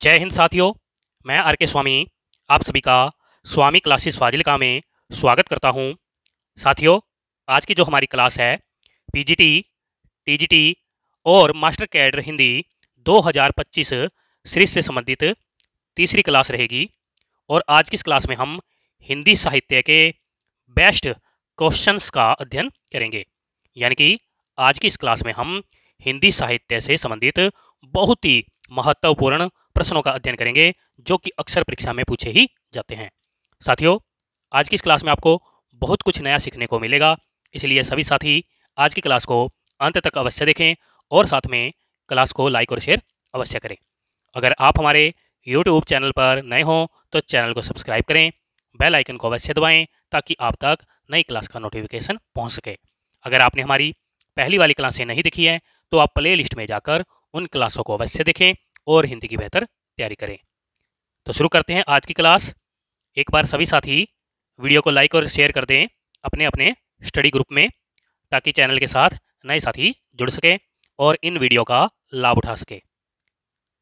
जय हिंद साथियों। मैं आर के स्वामी आप सभी का स्वामी क्लासेस फाजिलिका में स्वागत करता हूं। साथियों, आज की जो हमारी क्लास है पीजीटी, टीजीटी और मास्टर कैडर हिंदी 2025 सीरीज से संबंधित तीसरी क्लास रहेगी। और आज की इस क्लास में हम हिंदी साहित्य के बेस्ट क्वेश्चंस का अध्ययन करेंगे। यानी कि आज की इस क्लास में हम हिंदी साहित्य से संबंधित बहुत ही महत्वपूर्ण प्रश्नों का अध्ययन करेंगे जो कि अक्सर परीक्षा में पूछे ही जाते हैं। साथियों, आज की इस क्लास में आपको बहुत कुछ नया सीखने को मिलेगा, इसलिए सभी साथी आज की क्लास को अंत तक अवश्य देखें और साथ में क्लास को लाइक और शेयर अवश्य करें। अगर आप हमारे YouTube चैनल पर नए हों तो चैनल को सब्सक्राइब करें, बेल आइकन को अवश्य दबाएं ताकि आप तक नई क्लास का नोटिफिकेशन पहुंच सके। अगर आपने हमारी पहली वाली क्लासें नहीं देखी हैं तो आप प्ले लिस्ट में जाकर उन क्लासों को अवश्य देखें और हिंदी की बेहतर तैयारी करें। तो शुरू करते हैं आज की क्लास। एक बार सभी साथी वीडियो को लाइक और शेयर कर दें अपने अपने स्टडी ग्रुप में, ताकि चैनल के साथ नए साथी जुड़ सके और इन वीडियो का लाभ उठा सके।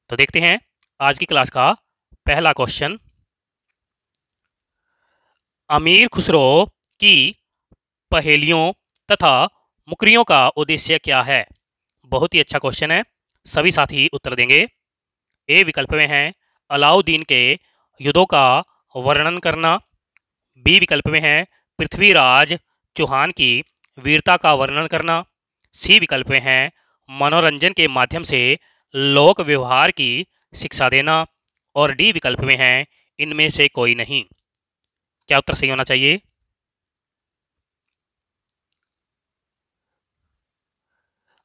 तो देखते हैं आज की क्लास का पहला क्वेश्चन। अमीर खुसरो की पहेलियों तथा मुकरियों का उद्देश्य क्या है? बहुत ही अच्छा क्वेश्चन है, सभी साथी उत्तर देंगे। ए विकल्प में है अलाउद्दीन के युद्धों का वर्णन करना, बी विकल्प में है पृथ्वीराज चौहान की वीरता का वर्णन करना, सी विकल्प में है मनोरंजन के माध्यम से लोक व्यवहार की शिक्षा देना, और डी विकल्प में है इनमें से कोई नहीं। क्या उत्तर सही होना चाहिए?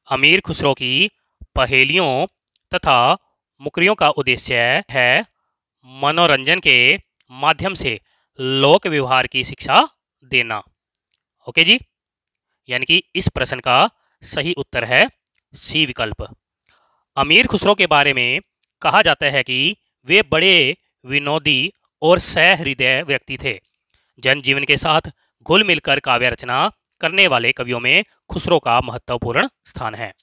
अमीर खुसरो की पहेलियों तथा मुकरियों का उद्देश्य है मनोरंजन के माध्यम से लोक व्यवहार की शिक्षा देना। ओके जी, यानी कि इस प्रश्न का सही उत्तर है सी विकल्प। अमीर खुसरो के बारे में कहा जाता है कि वे बड़े विनोदी और सहृदय व्यक्ति थे। जनजीवन के साथ घुल मिलकर काव्य रचना करने वाले कवियों में खुसरो का महत्वपूर्ण स्थान है।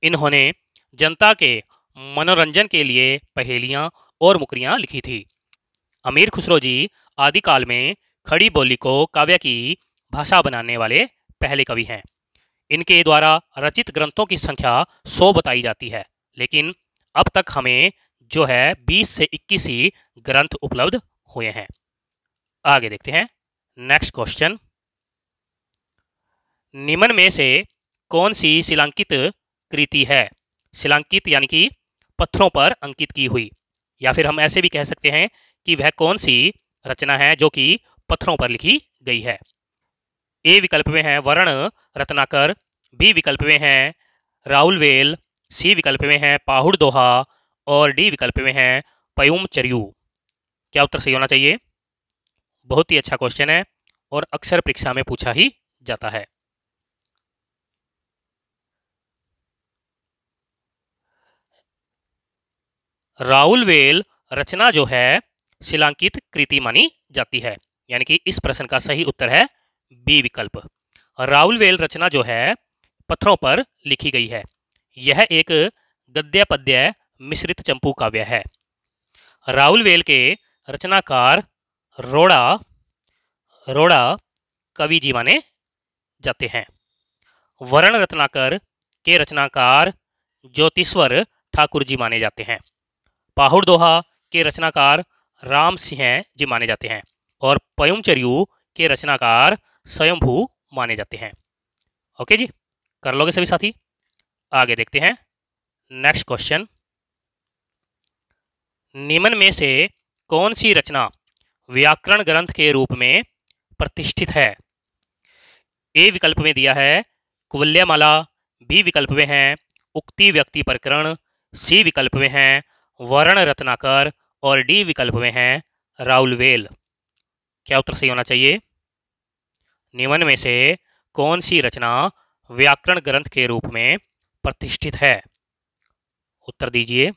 इन्होंने जनता के मनोरंजन के लिए पहेलियां और मुकरियां लिखी थी। अमीर खुसरो जी आदिकाल में खड़ी बोली को काव्य की भाषा बनाने वाले पहले कवि हैं। इनके द्वारा रचित ग्रंथों की संख्या 100 बताई जाती है, लेकिन अब तक हमें जो है 20 से 21 ही ग्रंथ उपलब्ध हुए हैं। आगे देखते हैं नेक्स्ट क्वेश्चन। निम्न में से कौन सी शिलांकित कृति है? शिलांकित यानी कि पत्थरों पर अंकित की हुई, या फिर हम ऐसे भी कह सकते हैं कि वह कौन सी रचना है जो कि पत्थरों पर लिखी गई है। ए विकल्प में है वर्ण रत्नाकर, बी विकल्प में है राउलवेल, सी विकल्प में है पाहुड़ दोहा, और डी विकल्प में है पयुम चर्यू। क्या उत्तर सही होना चाहिए? बहुत ही अच्छा क्वेश्चन है और अक्सर परीक्षा में पूछा ही जाता है। राउलवेल रचना जो है शिलांकित कृति मानी जाती है, यानी कि इस प्रश्न का सही उत्तर है बी विकल्प। राउलवेल रचना जो है पत्थरों पर लिखी गई है। यह एक गद्य पद्य मिश्रित चंपू काव्य है। राउलवेल के रचनाकार रोड़ा कवि जी माने जाते हैं। वर्ण रत्नाकर के रचनाकार ज्योतिश्वर ठाकुर जी माने जाते हैं। पाहुड़ दोहा के रचनाकार राम सिंह जी माने जाते हैं, और पयुमचर्यू के रचनाकार स्वयंभू माने जाते हैं। ओके जी, कर लोगे सभी साथी? आगे देखते हैं नेक्स्ट क्वेश्चन। निम्न में से कौन सी रचना व्याकरण ग्रंथ के रूप में प्रतिष्ठित है? ए विकल्प में दिया है कुवल्यमाला, बी विकल्प में है उक्ति व्यक्ति प्रकरण, सी विकल्प में है वर्ण रत्नाकर, और डी विकल्प में है राउलवेल। क्या उत्तर सही होना चाहिए? निम्न में से कौन सी रचना व्याकरण ग्रंथ के रूप में प्रतिष्ठित है? उत्तर दीजिए।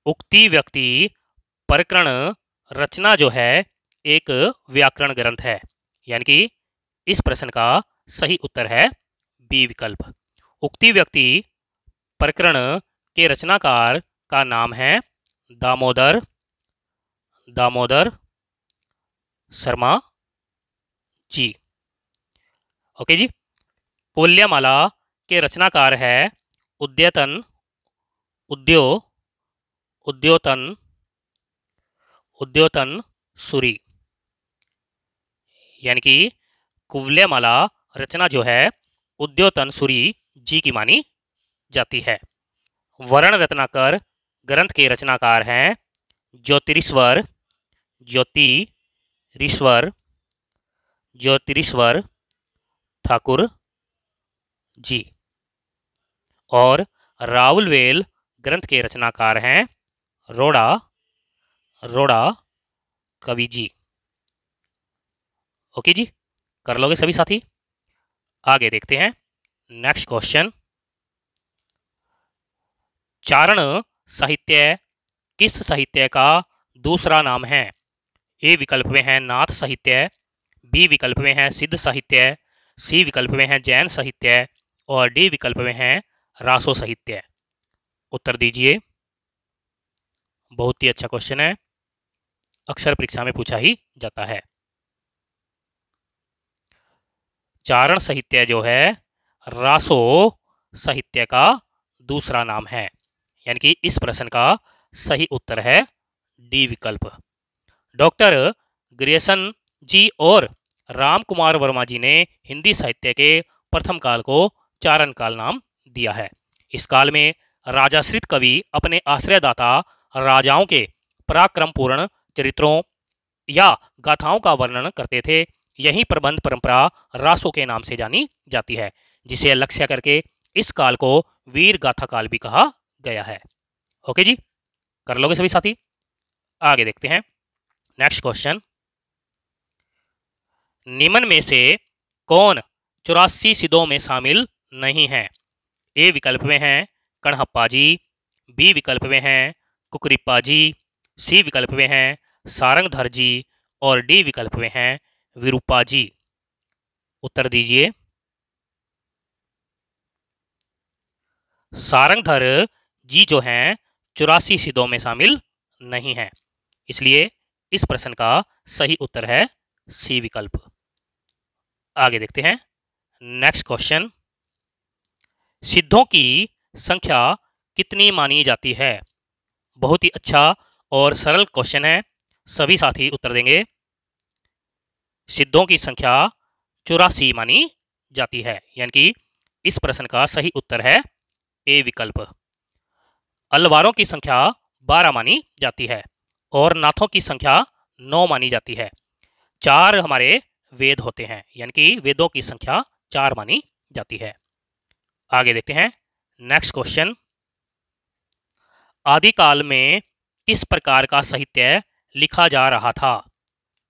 उक्ति व्यक्ति प्रकरण रचना जो है एक व्याकरण ग्रंथ है, यानी कि इस प्रश्न का सही उत्तर है बी विकल्प। उक्ति व्यक्ति प्रकरण के रचनाकार का नाम है दामोदर दामोदर शर्मा जी। ओके जी। कुल्यमाला के रचनाकार है उद्यतन उद्यो उद्योतन उद्योतन सूरी। यानी कि कुल्यमाला रचना जो है उद्योतन सूरी जी की मानी जाती है। वर्ण रत्नाकर ग्रंथ के रचनाकार हैं ज्योतिरीश्वर ज्योतिरीश्वर ज्योतिरीश्वर ठाकुर जी। और रावलवेल ग्रंथ के रचनाकार हैं रोड़ा रोड़ा कवि जी। ओके जी, कर लोगे सभी साथी। आगे देखते हैं नेक्स्ट क्वेश्चन। चारण साहित्य किस साहित्य का दूसरा नाम है? ए विकल्प में है नाथ साहित्य, बी विकल्प में है सिद्ध साहित्य, सी विकल्प में है जैन साहित्य और डी विकल्प में है रासो साहित्य। उत्तर दीजिए। बहुत ही अच्छा क्वेश्चन है, अक्सर परीक्षा में पूछा ही जाता है। चारण साहित्य जो है रासो साहित्य का दूसरा नाम है। यानी कि इस प्रश्न का सही उत्तर है डी विकल्प। डॉक्टर ग्रेसन जी और राम कुमार वर्मा जी ने हिंदी साहित्य के प्रथम काल को चारण काल नाम दिया है। इस काल में राजाश्रित कवि अपने आश्रयदाता राजाओं के पराक्रमपूर्ण चरित्रों या गाथाओं का वर्णन करते थे। यही प्रबंध परंपरा रासों के नाम से जानी जाती है, जिसे लक्ष्य करके इस काल को वीर गाथा काल भी कहा गया है। ओके जी, कर लोगे सभी साथी। आगे देखते हैं नेक्स्ट क्वेश्चन। निम्न में से कौन 84 सिद्धों में शामिल नहीं है? ए विकल्प में है कणहप्पा जी, बी विकल्प में है कुकरिप्पा जी, सी विकल्प में है सारंगधर जी और डी विकल्प में है विरूपा जी। उत्तर दीजिए। सारंगधर जी जो हैं 84 सिद्धों में शामिल नहीं है, इसलिए इस प्रश्न का सही उत्तर है सी विकल्प। आगे देखते हैं नेक्स्ट क्वेश्चन। सिद्धों की संख्या कितनी मानी जाती है? बहुत ही अच्छा और सरल क्वेश्चन है, सभी साथी उत्तर देंगे। सिद्धों की संख्या 84 मानी जाती है, यानी कि इस प्रश्न का सही उत्तर है ए विकल्प। अलवारों की संख्या 12 मानी जाती है और नाथों की संख्या 9 मानी जाती है। 4 हमारे वेद होते हैं, यानी कि वेदों की संख्या 4 मानी जाती है। आगे देखते हैं नेक्स्ट क्वेश्चन। आदिकाल में किस प्रकार का साहित्य लिखा जा रहा था?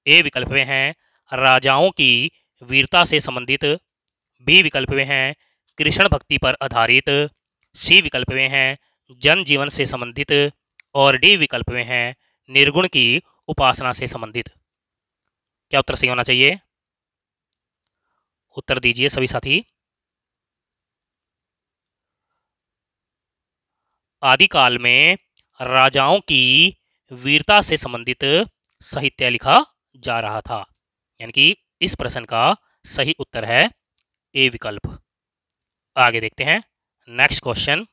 ए विकल्प में है राजाओं की वीरता से संबंधित, बी विकल्प में है कृष्ण भक्ति पर आधारित, सी विकल्प में है जन जीवन से संबंधित और डी विकल्प में है निर्गुण की उपासना से संबंधित। क्या उत्तर सही होना चाहिए? उत्तर दीजिए सभी साथी। आदिकाल में राजाओं की वीरता से संबंधित साहित्य लिखा जा रहा था, यानी कि इस प्रश्न का सही उत्तर है ए विकल्प। आगे देखते हैं नेक्स्ट क्वेश्चन।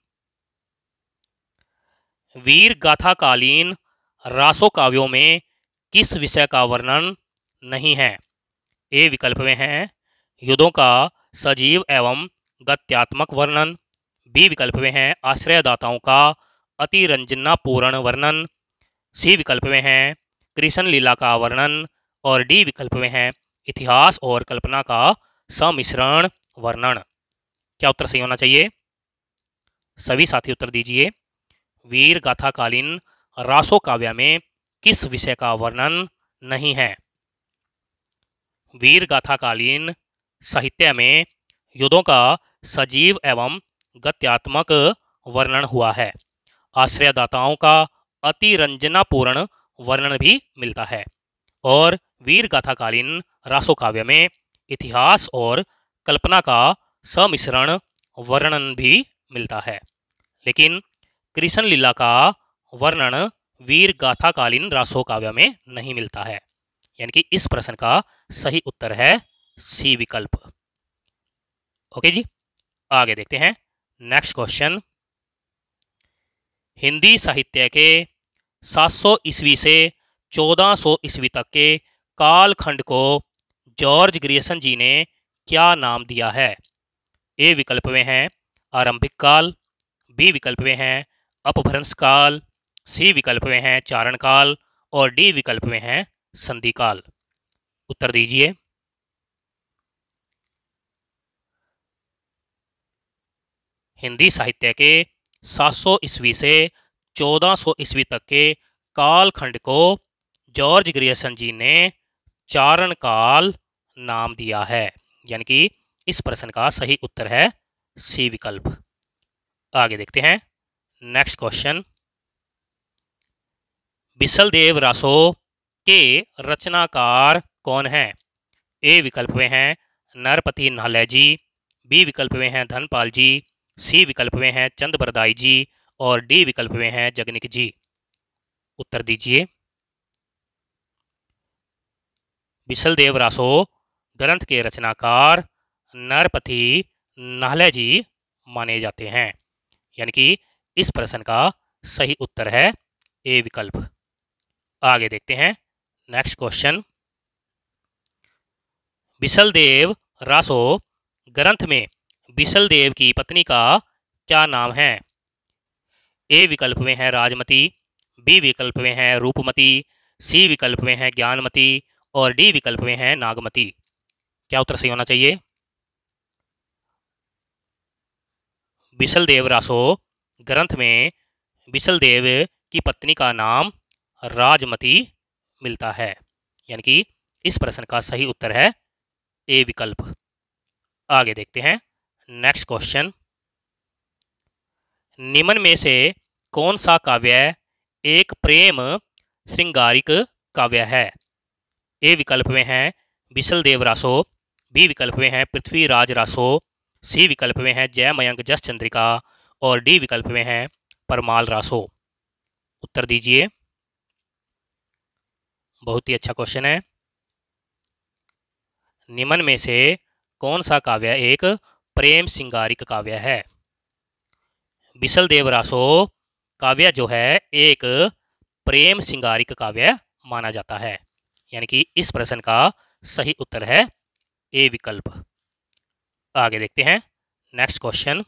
वीर गाथाकालीन रासो काव्यों में किस विषय का वर्णन नहीं है? ए विकल्प में है युद्धों का सजीव एवं गत्यात्मक वर्णन, बी विकल्प में है आश्रयदाताओं का अतिरंजनापूर्ण वर्णन, सी विकल्प में है कृष्ण लीला का वर्णन और डी विकल्प में है इतिहास और कल्पना का सम्मिश्रण वर्णन। क्या उत्तर सही होना चाहिए? सभी साथी उत्तर दीजिए। वीर गाथाकालीन रासो काव्य में किस विषय का वर्णन नहीं है? वीर गाथाकालीन साहित्य में युद्धों का सजीव एवं गत्यात्मक वर्णन हुआ है। आश्रयदाताओं का अतिरंजनापूर्ण वर्णन भी मिलता है और वीर गाथाकालीन रासो काव्य में इतिहास और कल्पना का सम्मिश्रण वर्णन भी मिलता है। लेकिन कृष्ण लीला का वर्णन वीर गाथाकालीन रासो काव्य में नहीं मिलता है। यानी कि इस प्रश्न का सही उत्तर है सी विकल्प। ओके जी, आगे देखते हैं नेक्स्ट क्वेश्चन। हिंदी साहित्य के 700 ईस्वी से 1400 ईस्वी तक के कालखंड को जॉर्ज ग्रियर्सन जी ने क्या नाम दिया है? ए विकल्प में है आरंभिक काल, बी विकल्प में है अपभ्रंश काल, सी विकल्प में है चारण काल और डी विकल्प में है संधि काल। उत्तर दीजिए। हिंदी साहित्य के 700 ईस्वी से 1400 ईस्वी तक के कालखंड को जॉर्ज ग्रियर्सन जी ने चारण काल नाम दिया है। यानी कि इस प्रश्न का सही उत्तर है सी विकल्प। आगे देखते हैं नेक्स्ट क्वेश्चन। बिसलदेव रासो के रचनाकार कौन हैं? ए विकल्प में हैं नरपति नाहले जी, बी विकल्प में हैं धनपाल जी, सी विकल्प में हैं चंद बरदाई जी और डी विकल्प में हैं जगनिक जी। उत्तर दीजिए। बिसलदेव रासो ग्रंथ के रचनाकार नरपति नाहले जी माने जाते हैं। यानी कि इस प्रश्न का सही उत्तर है ए विकल्प। आगे देखते हैं नेक्स्ट क्वेश्चन। बिसलदेव रासो ग्रंथ में बिसलदेव की पत्नी का क्या नाम है? ए विकल्प में है राजमती, बी विकल्प में है रूपमती, सी विकल्प में है ज्ञानमती और डी विकल्प में है नागमती। क्या उत्तर सही होना चाहिए? बिसलदेव रासो ग्रंथ में बिसलदेव की पत्नी का नाम राजमती मिलता है। यानी कि इस प्रश्न का सही उत्तर है ए विकल्प। आगे देखते हैं नेक्स्ट क्वेश्चन। निम्न में से कौन सा काव्य एक प्रेम श्रृंगारिक काव्य है? ए विकल्प में है बिसलदेव रासो, बी विकल्प में है पृथ्वीराज रासो, सी विकल्प में है जय मयंक जस चंद्रिका और डी विकल्प में है परमाल रासो। उत्तर दीजिए। बहुत ही अच्छा क्वेश्चन है। निम्न में से कौन सा काव्य एक प्रेम श्रृंगारिक काव्य है? बिसलदेव रासो काव्य जो है एक प्रेम श्रृंगारिक काव्य माना जाता है। यानी कि इस प्रश्न का सही उत्तर है ए विकल्प। आगे देखते हैं नेक्स्ट क्वेश्चन।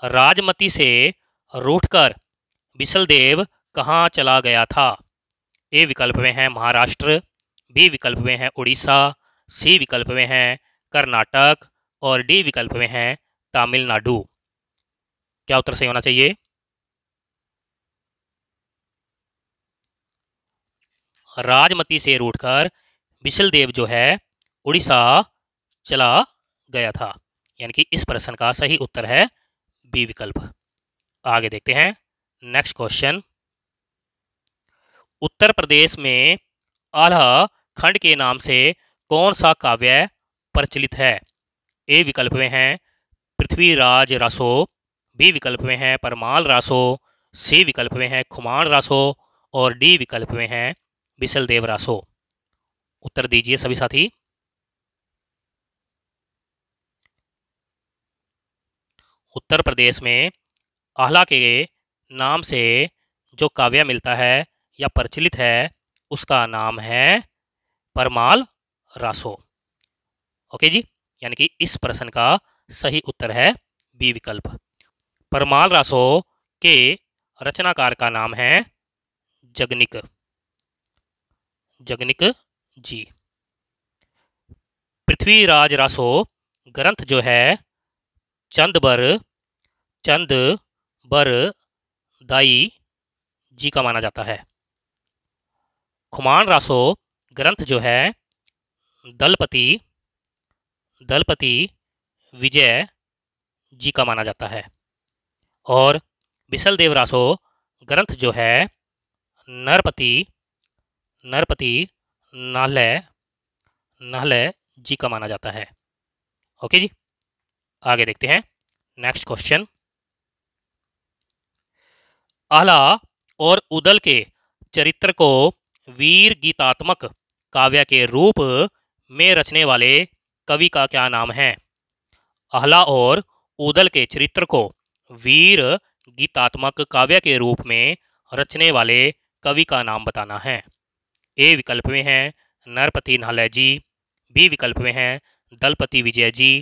राजमती से रूठकर बिसलदेव कहाँ चला गया था? ए विकल्प में है महाराष्ट्र, बी विकल्प में है उड़ीसा, सी विकल्प में है कर्नाटक और डी विकल्प में है तमिलनाडु। क्या उत्तर सही होना चाहिए? राजमती से रूठकर बिसलदेव जो है उड़ीसा चला गया था। यानी कि इस प्रश्न का सही उत्तर है बी विकल्प। आगे देखते हैं नेक्स्ट क्वेश्चन। उत्तर प्रदेश में आल्हा खंड के नाम से कौन सा काव्य प्रचलित है? ए विकल्प में है पृथ्वीराज रासो, बी विकल्प में है परमाल रासो, सी विकल्प में है खुमान रासो और डी विकल्प में है बिसलदेव रासो। उत्तर दीजिए सभी साथी। उत्तर प्रदेश में आल्हा के नाम से जो काव्य मिलता है या प्रचलित है उसका नाम है परमाल रासो। ओके जी, यानी कि इस प्रश्न का सही उत्तर है बी विकल्प। परमाल रासो के रचनाकार का नाम है जगनिक जी। पृथ्वीराज रासो ग्रंथ जो है चंद बरदाई जी का माना जाता है। खुमान रासो ग्रंथ जो है दलपति विजय जी का माना जाता है। और बिसलदेव रासो ग्रंथ जो है नरपति नाहले जी का माना जाता है। ओके जी, आगे देखते हैं नेक्स्ट क्वेश्चन। आह्ला और उदल के चरित्र को वीर गीतात्मक काव्य के रूप में रचने वाले कवि का क्या नाम है? आह्ला और उदल के चरित्र को वीर गीतात्मक काव्य के रूप में रचने वाले कवि का नाम बताना है। ए विकल्प में है नरपति नाहले जी, बी विकल्प में है दलपति विजय जी,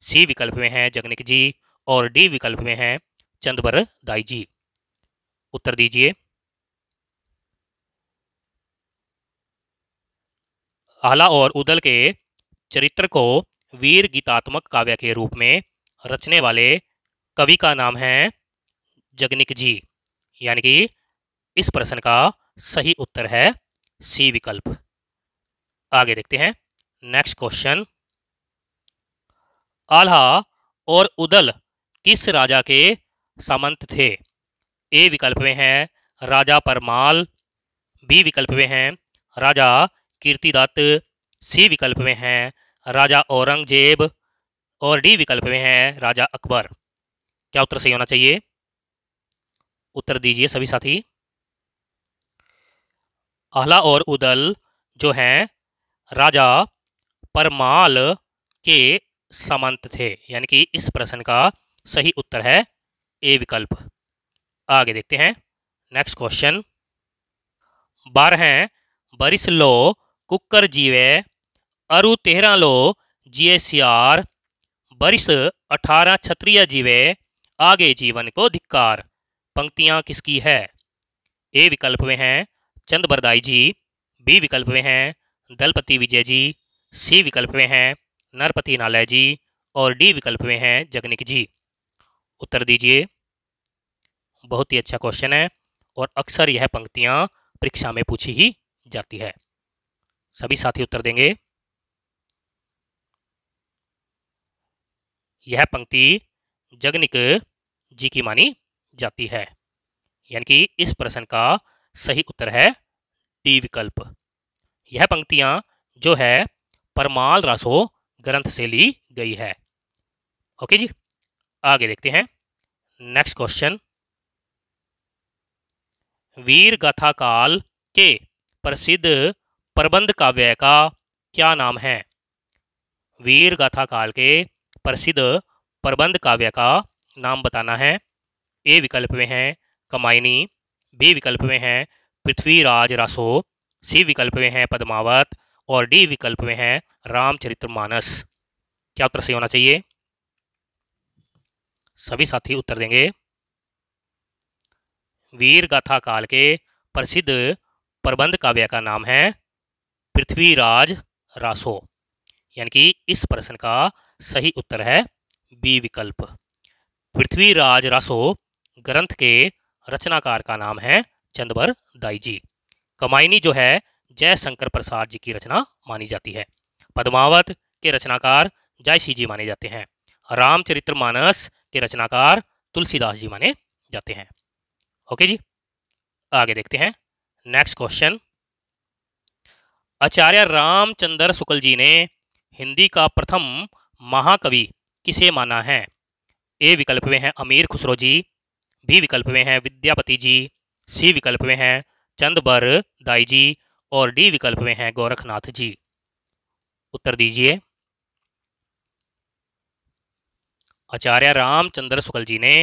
सी विकल्प में है जगनिक जी और डी विकल्प में है चंदबर दाई जी। उत्तर दीजिए। आह्ला और उदल के चरित्र को वीर गीतात्मक काव्य के रूप में रचने वाले कवि का नाम है जगनिक जी, यानी कि इस प्रश्न का सही उत्तर है सी विकल्प। आगे देखते हैं नेक्स्ट क्वेश्चन। आल्हा और उदल किस राजा के सामंत थे? ए विकल्प में है राजा परमाल, बी विकल्प में है राजा कीर्तिदत्त, सी विकल्प में है राजा औरंगजेब और डी विकल्प में है राजा अकबर। क्या उत्तर सही होना चाहिए? उत्तर दीजिए सभी साथी। आह्ला और उदल जो हैं राजा परमाल के सामंत थे, यानी कि इस प्रश्न का सही उत्तर है ए विकल्प। आगे देखते हैं नेक्स्ट क्वेश्चन। 12 बरिस लो कुकर जीवे अरु 13 लो जिये सियार, बरिस 18 क्षत्रिय जीवे आगे जीवन को धिक्कार। पंक्तियां किसकी है? ए विकल्प में है चंद बरदाई जी, बी विकल्प में है दलपति विजय जी, सी विकल्प में है नरपति नाहले जी और डी विकल्प में है जगनिक जी। उत्तर दीजिए। बहुत ही अच्छा क्वेश्चन है और अक्सर यह पंक्तियां परीक्षा में पूछी ही जाती है। सभी साथी उत्तर देंगे। यह पंक्ति जगनिक जी की मानी जाती है, यानी कि इस प्रश्न का सही उत्तर है डी विकल्प। यह पंक्तियां जो है परमाल रासो ग्रंथ से ली गई है। ओके जी, आगे देखते हैं नेक्स्ट क्वेश्चन। वीर गाथा काल के प्रसिद्ध प्रबंध काव्य का क्या नाम है? वीर गाथा काल के प्रसिद्ध प्रबंध काव्य का नाम बताना है। ए विकल्प में है कमायनी, बी विकल्प में है पृथ्वीराज रासो, सी विकल्प में है पद्मावत और डी विकल्प में है रामचरितमानस। क्या उत्तर सही होना चाहिए? सभी साथी उत्तर देंगे। वीर गाथा काल के प्रसिद्ध प्रबंध काव्य का नाम है पृथ्वीराज रासो, यानी कि इस प्रश्न का सही उत्तर है बी विकल्प। पृथ्वीराज रासो ग्रंथ के रचनाकार का नाम है चंदबर दाई जी। कमायनी जो है जयशंकर प्रसाद जी की रचना मानी जाती है। पद्मावत के रचनाकार जयसी जी माने जाते हैं। रामचरितमानस के रचनाकार तुलसीदास जी माने जाते हैं। ओके जी, आगे देखते हैं नेक्स्ट क्वेश्चन। आचार्य रामचंद्र शुक्ल जी ने हिंदी का प्रथम महाकवि किसे माना है? ए विकल्प में है अमीर खुसरो जी, बी विकल्प में है विद्यापति जी, सी विकल्प में है चंदबर दाई जी और डी विकल्प में है गोरखनाथ जी। उत्तर दीजिए। आचार्य रामचंद्र शुक्ल जी ने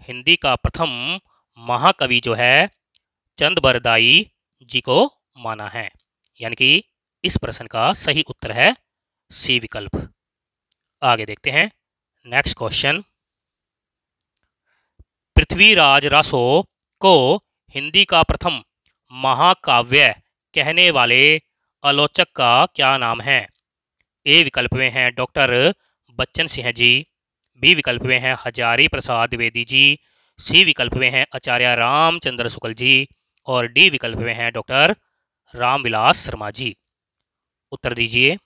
हिंदी का प्रथम महाकवि जो है चंदबर दाई जी को माना है, यानी कि इस प्रश्न का सही उत्तर है सी विकल्प। आगे देखते हैं नेक्स्ट क्वेश्चन। पृथ्वीराज रासो को हिंदी का प्रथम महाकाव्य कहने वाले आलोचक का क्या नाम है? ए विकल्प में है डॉक्टर बच्चन सिंह जी, बी विकल्प में है हजारी प्रसाद द्विवेदी जी, सी विकल्प में है आचार्य रामचंद्र शुक्ल जी और डी विकल्प में है डॉक्टर रामविलास शर्मा जी। उत्तर दीजिए।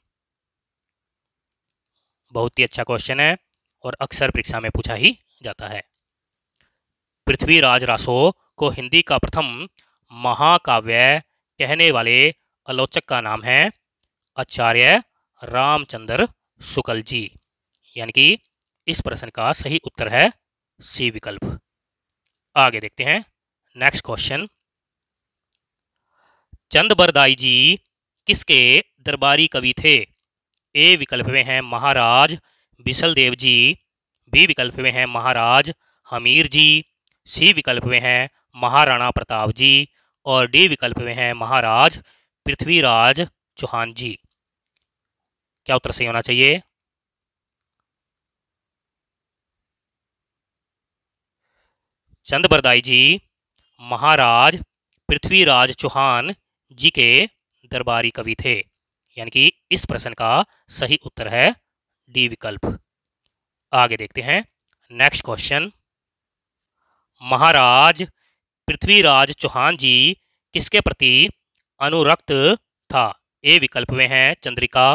बहुत ही अच्छा क्वेश्चन है और अक्सर परीक्षा में पूछा ही जाता है। पृथ्वीराज रासो को हिंदी का प्रथम महाकाव्य कहने वाले आलोचक का नाम है आचार्य रामचंद्र शुक्ल जी, यानी कि इस प्रश्न का सही उत्तर है सी विकल्प। आगे देखते हैं नेक्स्ट क्वेश्चन, चंद बरदाई जी किसके दरबारी कवि थे? ए विकल्प में हैं महाराज बिसल देव जी, बी विकल्प में हैं महाराज हमीर जी, सी विकल्प में हैं महाराणा प्रताप जी और डी विकल्प में हैं महाराज पृथ्वीराज चौहान जी। क्या उत्तर सही होना चाहिए? चंद बरदाई जी महाराज पृथ्वीराज चौहान जी के दरबारी कवि थे, यानी कि इस प्रश्न का सही उत्तर है डी विकल्प। आगे देखते हैं नेक्स्ट क्वेश्चन, महाराज पृथ्वीराज चौहान जी किसके प्रति अनुरक्त था? ए विकल्प में है चंद्रिका,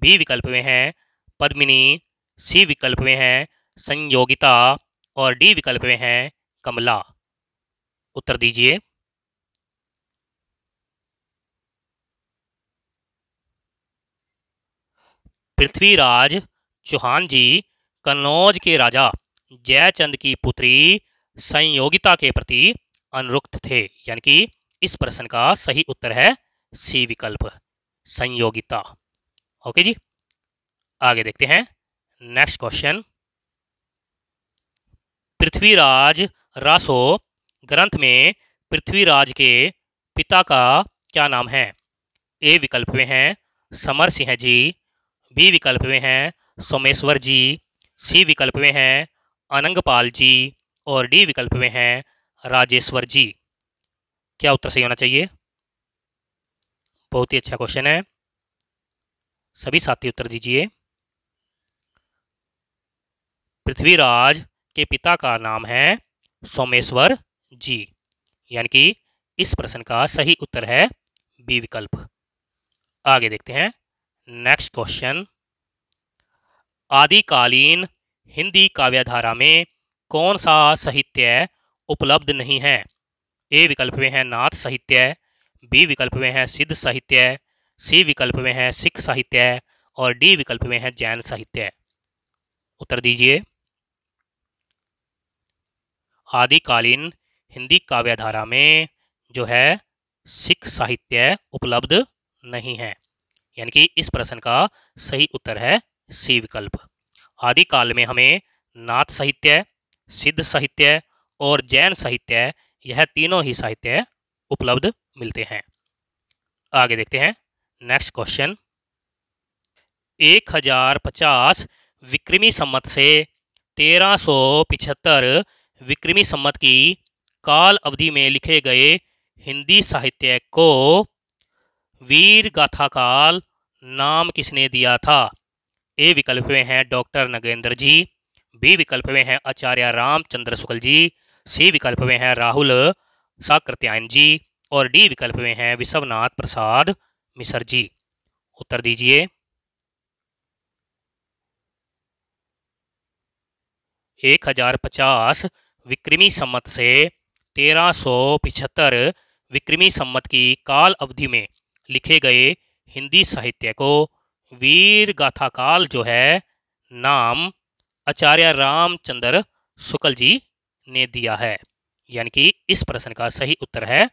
बी विकल्प में है पद्मिनी, सी विकल्प में है संयोगिता और डी विकल्प में है कमला। उत्तर दीजिए। पृथ्वीराज चौहान जी कन्नौज के राजा जयचंद की पुत्री संयोगिता के प्रति अनुरक्त थे, यानी कि इस प्रश्न का सही उत्तर है सी विकल्प संयोगिता। ओके जी, आगे देखते हैं नेक्स्ट क्वेश्चन, पृथ्वीराज रासो ग्रंथ में पृथ्वीराज के पिता का क्या नाम है? ए विकल्प में हैं समर सिंह जी, बी विकल्प में हैं सोमेश्वर जी, सी विकल्प में हैं अनंगपाल जी और डी विकल्प में हैं राजेश्वर जी। क्या उत्तर सही होना चाहिए? बहुत ही अच्छा क्वेश्चन है, सभी साथी उत्तर दीजिए। पृथ्वीराज के पिता का नाम है सोमेश्वर जी, यानी कि इस प्रश्न का सही उत्तर है बी विकल्प। आगे देखते हैं नेक्स्ट क्वेश्चन, आदिकालीन हिंदी काव्यधारा में कौन सा साहित्य उपलब्ध नहीं है? ए विकल्प में है नाथ साहित्य, बी विकल्प में है सिद्ध साहित्य, सी विकल्प में है सिख साहित्य और डी विकल्प में है जैन साहित्य। उत्तर दीजिए। आदिकालीन हिंदी काव्यधारा में जो है सिख साहित्य उपलब्ध नहीं है, यानी कि इस प्रश्न का सही उत्तर है सी विकल्प। आदिकाल में हमें नाथ साहित्य, सिद्ध साहित्य और जैन साहित्य, यह तीनों ही साहित्य उपलब्ध मिलते हैं। आगे देखते हैं नेक्स्ट क्वेश्चन, 1050 विक्रमी संवत से 1375 विक्रमी संवत की काल अवधि में लिखे गए हिंदी साहित्य को वीर गाथा काल नाम किसने दिया था? ए विकल्प में हैं डॉक्टर नगेंद्र जी, बी विकल्प में हैं आचार्य रामचंद्र शुक्ल जी, सी विकल्प में हैं राहुल साकृत्यायन जी और डी विकल्प में हैं विश्वनाथ प्रसाद मिश्र जी। उत्तर दीजिए। 1050 विक्रमी संवत से 1375 विक्रमी संवत की काल अवधि में लिखे गए हिंदी साहित्य को वीर गाथा काल जो है नाम आचार्य रामचंद्र शुक्ल जी ने दिया है, यानी कि इस प्रश्न का सही उत्तर है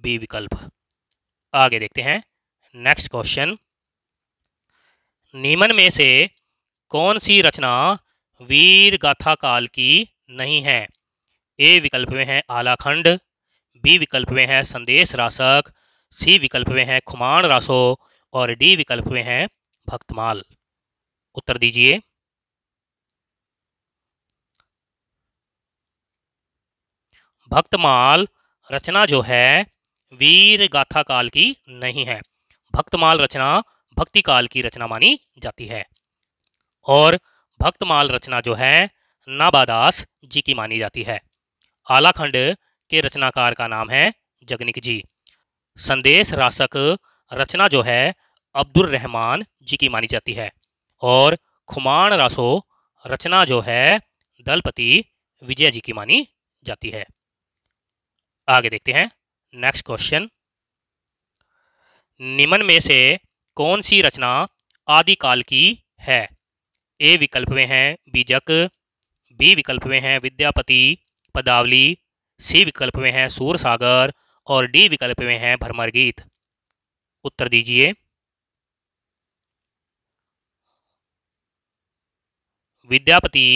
बी विकल्प। आगे देखते हैं नेक्स्ट क्वेश्चन, निम्न में से कौन सी रचना वीर गाथा काल की नहीं है? ए विकल्प में है आलाखंड, बी विकल्प में है संदेश रासक, सी विकल्प में है खुमान रासो और डी विकल्प में है भक्तमाल। उत्तर दीजिए। भक्तमाल रचना जो है वीर गाथा काल की नहीं है। भक्तमाल रचना भक्ति काल की रचना मानी जाती है और भक्तमाल रचना जो है नाबादास जी की मानी जाती है। आलाखंड के रचनाकार का नाम है जगनिक जी। संदेश रासक रचना जो है अब्दुल रहमान जी की मानी जाती है और खुमान रासो रचना जो है दलपति विजय जी की मानी जाती है। आगे देखते हैं नेक्स्ट क्वेश्चन, निम्न में से कौन सी रचना आदिकाल की है? ए विकल्प में है बीजक, बी विकल्प में है विद्यापति पदावली, सी विकल्प में है सूरसागर और डी विकल्प में है भ्रमर गीत। उत्तर दीजिए। विद्यापति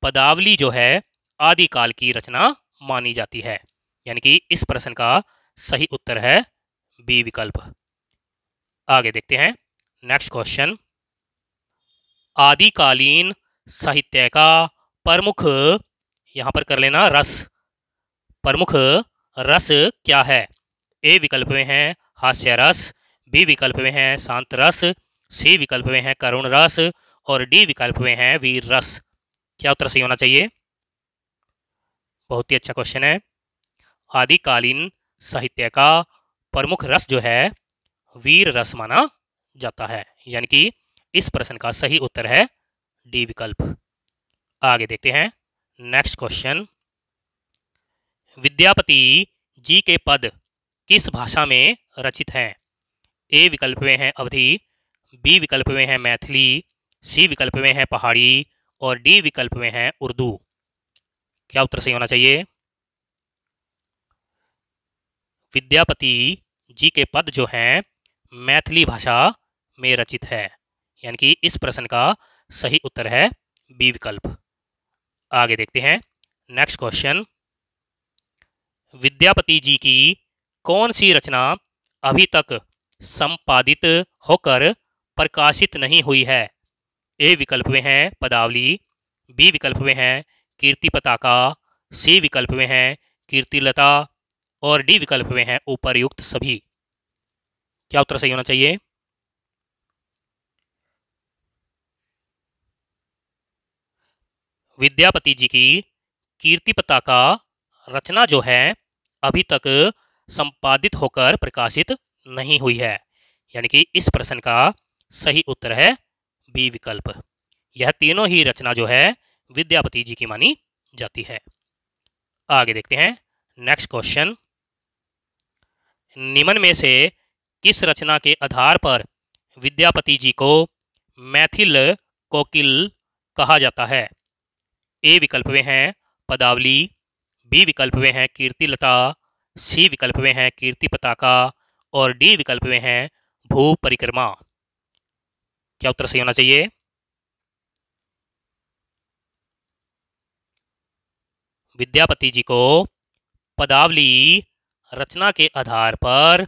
पदावली जो है आदिकाल की रचना मानी जाती है, यानी कि इस प्रश्न का सही उत्तर है बी विकल्प। आगे देखते हैं नेक्स्ट क्वेश्चन। आदिकालीन साहित्य का प्रमुख, यहां पर कर लेना रस, प्रमुख रस क्या है? ए विकल्प में है हास्य रस, बी विकल्प में है शांत रस, सी विकल्प में है करुण रस और डी विकल्प में है वीर रस। क्या उत्तर सही होना चाहिए? बहुत ही अच्छा क्वेश्चन है। आदिकालीन साहित्य का प्रमुख रस जो है वीर रस माना जाता है, यानी कि इस प्रश्न का सही उत्तर है डी विकल्प। आगे देखते हैं नेक्स्ट क्वेश्चन। विद्यापति जी के पद किस भाषा में रचित हैं? ए विकल्प में है अवधी, बी विकल्प में है मैथिली, सी विकल्प में है पहाड़ी और डी विकल्प में है उर्दू। क्या उत्तर सही होना चाहिए? विद्यापति जी के पद जो हैं मैथिली भाषा में रचित है, यानी कि इस प्रश्न का सही उत्तर है बी विकल्प। आगे देखते हैं नेक्स्ट क्वेश्चन। विद्यापति जी की कौन सी रचना अभी तक संपादित होकर प्रकाशित नहीं हुई है? ए विकल्प में है पदावली, बी विकल्प में है कीर्ति पताका, सी विकल्प में है कीर्तिलता और डी विकल्प में है उपर्युक्त सभी। क्या उत्तर सही होना चाहिए? विद्यापति जी की कीर्ति पताका रचना जो है अभी तक संपादित होकर प्रकाशित नहीं हुई है, यानी कि इस प्रश्न का सही उत्तर है बी विकल्प। यह तीनों ही रचना जो है विद्यापति जी की मानी जाती है। आगे देखते हैं नेक्स्ट क्वेश्चन। निम्न में से किस रचना के आधार पर विद्यापति जी को मैथिल कोकिल कहा जाता है? ए विकल्प में है पदावली, बी विकल्प में है कीर्तिलता, सी विकल्प में है कीर्ति पताका और डी विकल्प में है भू परिक्रमा। क्या उत्तर सही होना चाहिए? विद्यापति जी को पदावली रचना के आधार पर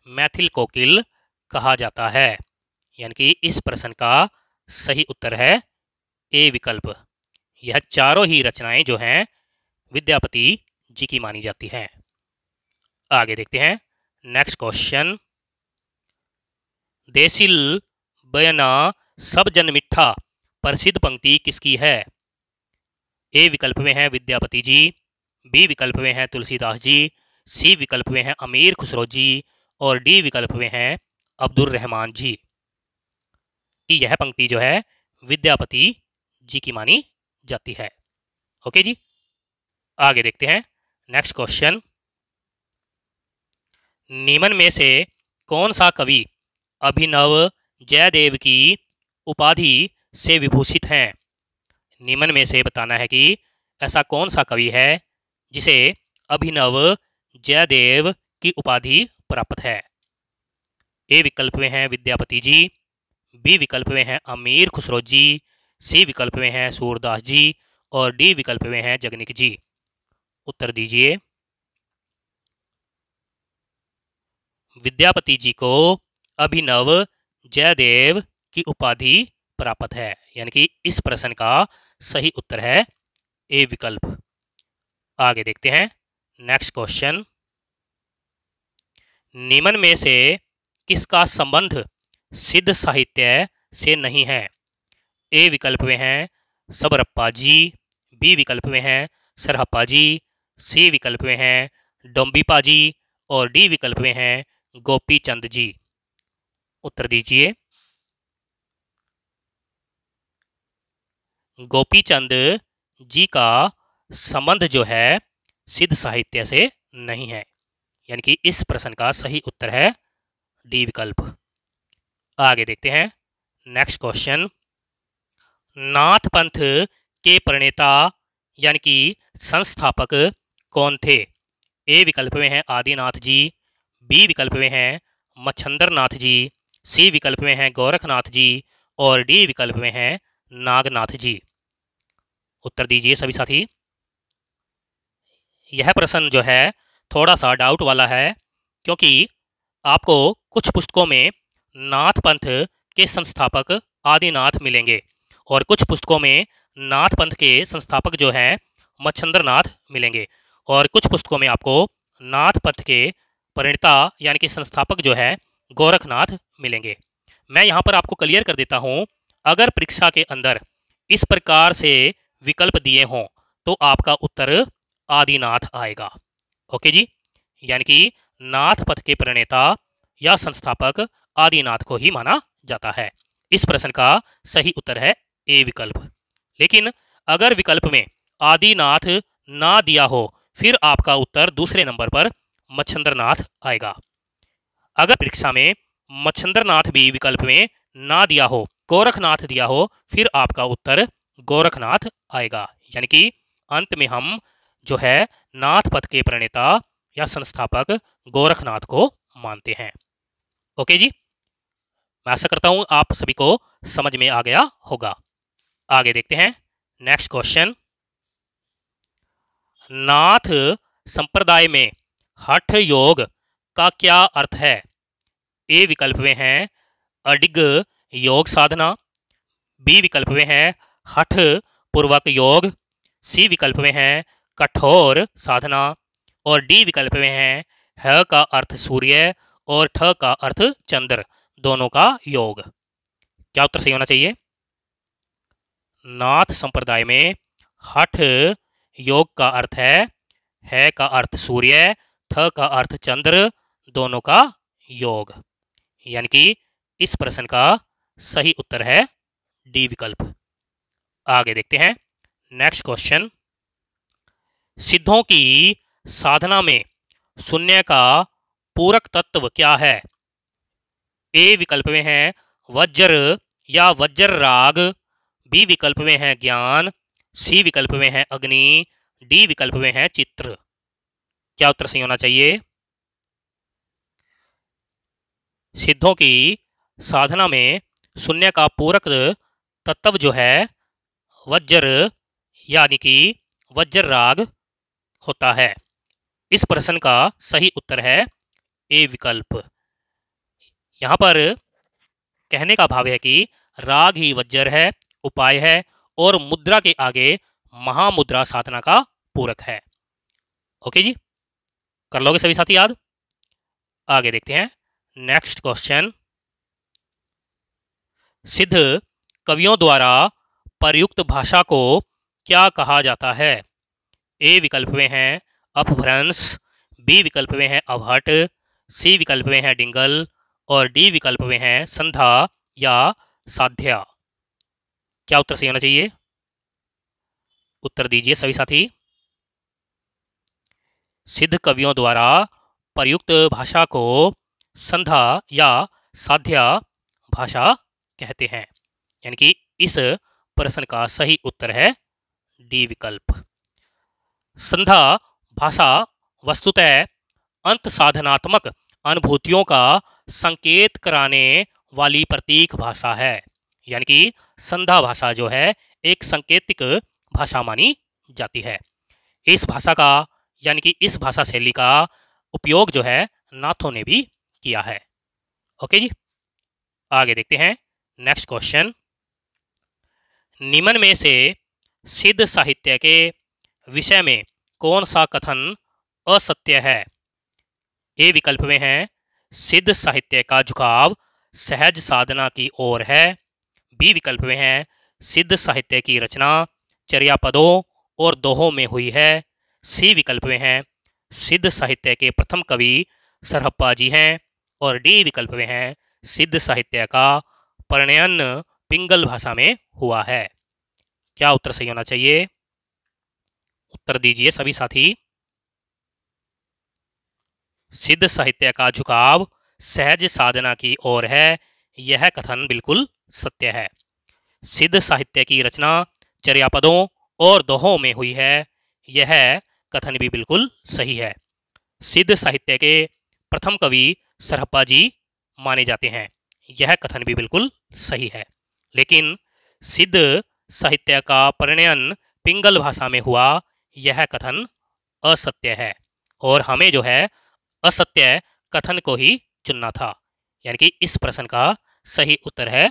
मैथिल कोकिल कहा जाता है, यानी कि इस प्रश्न का सही उत्तर है ए विकल्प। यह चारों ही रचनाएं जो हैं विद्यापति जी की मानी जाती हैं। आगे देखते हैं नेक्स्ट क्वेश्चन। देसिल बयना सब जन मिठा प्रसिद्ध पंक्ति किसकी है? ए विकल्प में है विद्यापति जी, बी विकल्प में है तुलसीदास जी, सी विकल्प में है अमीर खुसरो जी और डी विकल्प में है अब्दुल रहमान जी। कि यह पंक्ति जो है विद्यापति जी की मानी जाती है। ओके जी, आगे देखते हैं नेक्स्ट क्वेश्चन। निम्न में से कौन सा कवि अभिनव जयदेव की उपाधि से विभूषित हैं? निम्न में से बताना है कि ऐसा कौन सा कवि है जिसे अभिनव जयदेव की उपाधि प्राप्त है। ए विकल्प में है विद्यापति जी, बी विकल्प में है अमीर खुसरो जी, सी विकल्प में है सूरदास जी और डी विकल्प में है जगनिक जी। उत्तर दीजिए। विद्यापति जी को अभिनव जयदेव की उपाधि प्राप्त है, यानी कि इस प्रश्न का सही उत्तर है ए विकल्प। आगे देखते हैं नेक्स्ट क्वेश्चन। निम्न में से किसका संबंध सिद्ध साहित्य से नहीं है? ए विकल्प में है सबरप्पा जी, बी विकल्प में है सरहप्पा जी, सी विकल्प में है डोम्बिपा जी और डी विकल्प में है गोपी चंद जी। उत्तर दीजिए। गोपी चंद जी का संबंध जो है सिद्ध साहित्य से नहीं है, यानी कि इस प्रश्न का सही उत्तर है डी विकल्प। आगे देखते हैं नेक्स्ट क्वेश्चन। नाथ पंथ के प्रणेता यानी कि संस्थापक कौन थे? ए विकल्प में है आदिनाथ जी, बी विकल्प में है मच्छंदर नाथ जी, सी विकल्प में है गोरखनाथ जी और डी विकल्प में है नागनाथ जी। उत्तर दीजिए सभी साथी। यह प्रश्न जो है थोड़ा सा डाउट वाला है, क्योंकि आपको कुछ पुस्तकों में नाथ पंथ के संस्थापक आदिनाथ मिलेंगे और कुछ पुस्तकों में नाथ पंथ के संस्थापक जो हैं मच्छंदर नाथ मिलेंगे और कुछ पुस्तकों में आपको नाथ पंथ के प्रणेता यानी कि संस्थापक जो है गोरखनाथ मिलेंगे। मैं यहाँ पर आपको क्लियर कर देता हूँ, अगर परीक्षा के अंदर इस प्रकार से विकल्प दिए हों तो आपका उत्तर आदिनाथ आएगा। ओके जी, यानी कि नाथ पथ के प्रणेता या संस्थापक आदिनाथ को ही माना जाता है। इस प्रश्न का सही उत्तर है ए विकल्प। लेकिन अगर विकल्प में आदिनाथ ना दिया हो फिर आपका उत्तर दूसरे नंबर पर मच्छंदरनाथ आएगा। अगर परीक्षा में मच्छंदरनाथ भी विकल्प में ना दिया हो, गोरखनाथ दिया हो, फिर आपका उत्तर गोरखनाथ आएगा। यानी कि अंत में हम जो है नाथ पथ के प्रणेता या संस्थापक गोरखनाथ को मानते हैं। ओके जी, मैं आशा करता हूं आप सभी को समझ में आ गया होगा। आगे देखते हैं नेक्स्ट क्वेश्चन। नाथ संप्रदाय में हठ योग का क्या अर्थ है? ए विकल्प में है अडिग योग साधना, बी विकल्प में है हठ पूर्वक योग, सी विकल्प में है कठोर साधना और डी विकल्प में है ह का अर्थ सूर्य और ठ का अर्थ चंद्र, दोनों का योग। क्या उत्तर सही होना चाहिए? नाथ संप्रदाय में हठ योग का अर्थ है का अर्थ सूर्य, ठ का अर्थ चंद्र, दोनों का योग। यानी कि इस प्रश्न का सही उत्तर है डी विकल्प। आगे देखते हैं नेक्स्ट क्वेश्चन। सिद्धों की साधना में शून्य का पूरक तत्व क्या है? ए विकल्प में है वज्र या वज्र राग, बी विकल्प में है ज्ञान, सी विकल्प में है अग्नि, डी विकल्प में है चित्र। क्या उत्तर सही होना चाहिए? सिद्धों की साधना में शून्य का पूरक तत्व जो है वज्र यानी कि वज्र राग होता है। इस प्रश्न का सही उत्तर है ए विकल्प। यहाँ पर कहने का भाव है कि राग ही वज्र है, उपाय है और मुद्रा के आगे महामुद्रा साधना का पूरक है। ओके जी, कर लोगे सभी साथी याद? आगे देखते हैं नेक्स्ट क्वेश्चन। सिद्ध कवियों द्वारा प्रयुक्त भाषा को क्या कहा जाता है? ए विकल्प में है अपभ्रंश, बी विकल्प में है अवहट, सी विकल्प में है डिंगल और डी विकल्प में है संध्या या साध्या। क्या उत्तर सही होना चाहिए? उत्तर दीजिए सभी साथी। सिद्ध कवियों द्वारा प्रयुक्त भाषा को संध्या या साध्या भाषा कहते हैं। यानी कि इस प्रश्न का सही उत्तर है डी विकल्प। संध्या भाषा वस्तुतः अंत साधनात्मक अनुभूतियों का संकेत कराने वाली प्रतीक भाषा है। यानी कि संध्या भाषा जो है एक संकेतिक भाषा मानी जाती है। इस भाषा का यानी कि इस भाषा शैली का उपयोग जो है नाथों ने भी किया है। ओके जी, आगे देखते हैं नेक्स्ट क्वेश्चन। निम्न में से सिद्ध साहित्य के विषय में कौन सा कथन असत्य है? ए विकल्प में है सिद्ध साहित्य का झुकाव सहज साधना की ओर है, बी विकल्प में है सिद्ध साहित्य की रचना चर्यापदों और दोहों में हुई है, सी विकल्प में है सिद्ध साहित्य के प्रथम कवि सरहप्पा जी हैं और डी विकल्प में है सिद्ध साहित्य का प्रणयन पिंगल भाषा में हुआ है। क्या उत्तर सही होना चाहिए? उत्तर दीजिए सभी साथी। सिद्ध साहित्य का झुकाव सहज साधना की ओर है, यह कथन बिल्कुल सत्य है। सिद्ध साहित्य की रचना चर्यापदों और दोहों में हुई है, यह कथन भी बिल्कुल सही है। सिद्ध साहित्य के प्रथम कवि सरहप्पा जी माने जाते हैं, यह कथन भी बिल्कुल सही है। लेकिन सिद्ध साहित्य का परिणयन पिंगल भाषा में हुआ, यह कथन असत्य है और हमें जो है असत्य कथन को ही चुनना था। यानी कि इस प्रश्न का सही उत्तर है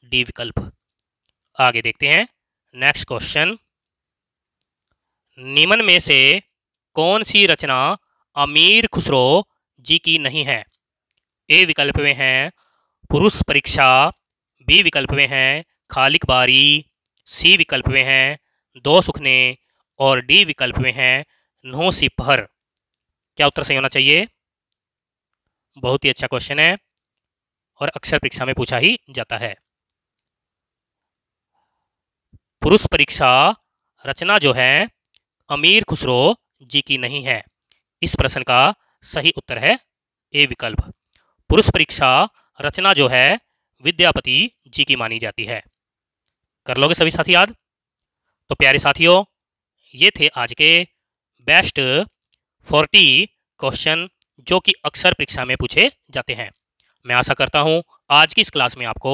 डी विकल्प। आगे देखते हैं नेक्स्ट क्वेश्चन। निम्न में से कौन सी रचना अमीर खुसरो जी की नहीं है? ए विकल्प में है पुरुष परीक्षा, बी विकल्प में है खालिक बारी, सी विकल्प में है दो सुखने और डी विकल्प में है नो सिपहर। क्या उत्तर सही होना चाहिए? बहुत ही अच्छा क्वेश्चन है और अक्सर परीक्षा में पूछा ही जाता है। पुरुष परीक्षा रचना जो है अमीर खुसरो जी की नहीं है। इस प्रश्न का सही उत्तर है ए विकल्प। पुरुष परीक्षा रचना जो है विद्यापति जी की मानी जाती है। कर लोगे सभी साथी याद? तो प्यारे साथियों, ये थे आज के बेस्ट 40 क्वेश्चन जो कि अक्सर परीक्षा में पूछे जाते हैं। मैं आशा करता हूँ आज की इस क्लास में आपको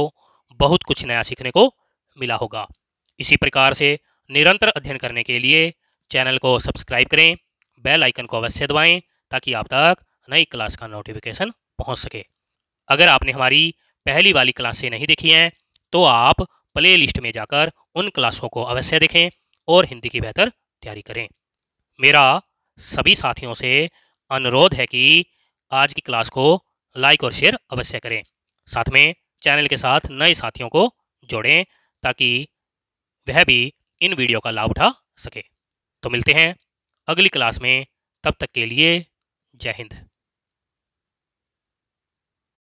बहुत कुछ नया सीखने को मिला होगा। इसी प्रकार से निरंतर अध्ययन करने के लिए चैनल को सब्सक्राइब करें, बेल आइकन को अवश्य दबाएं ताकि आप तक नई क्लास का नोटिफिकेशन पहुंच सके। अगर आपने हमारी पहली वाली क्लासें नहीं देखी हैं तो आप प्ले लिस्ट में जाकर उन क्लासों को अवश्य देखें और हिंदी की बेहतर तैयारी करें। मेरा सभी साथियों से अनुरोध है कि आज की क्लास को लाइक और शेयर अवश्य करें। साथ में चैनल के साथ नए साथियों को जोड़ें ताकि वह भी इन वीडियो का लाभ उठा सके। तो मिलते हैं अगली क्लास में, तब तक के लिए जय हिंद।